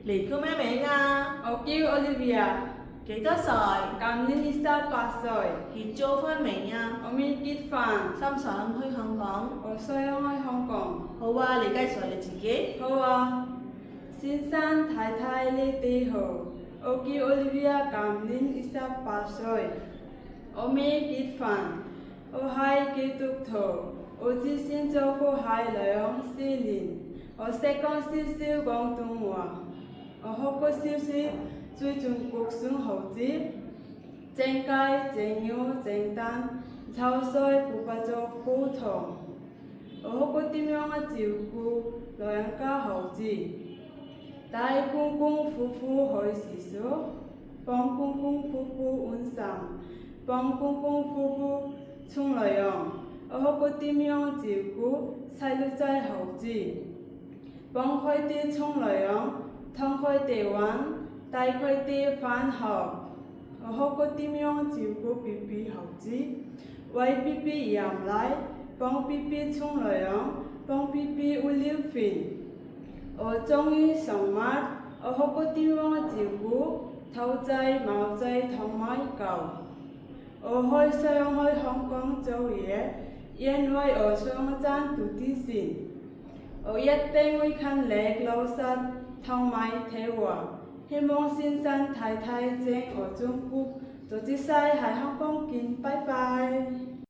你叫咩名啊？我叫 Olivia，幾多歲？今年28歲。結咗婚未啊？我未結婚，想唔想去香港？我想去香港。好啊，你介紹你自己。好啊，先生太太你哋好，我叫 Olivia，今年28歲。我未結婚，我係基督徒，我之前做過係4年，我識講少少廣東話，我學過少少最中國生猴子，正雞、正牛、正蛋，抽水不把做普通。我學過點樣照顧老人家猴子，帶公公夫婦去廁所，幫公公夫婦換衫，幫公公夫婦沖涼。我學過點樣照顧細路仔猴子，幫佢哋沖涼，同佢哋玩，帶佢哋返學。我學過點樣照顧 BB 猴子，餵 BB 飲奶，幫 BB 沖涼，幫 BB 換尿片。我中意寵物，我學過點樣照顧兔仔、貓仔同埋狗。我想去香港做嘢，因為我想賺到啲錢。我一定會勤力老實同埋聽話，希望先生太太正我中國，早啲晒喺香港見，拜拜。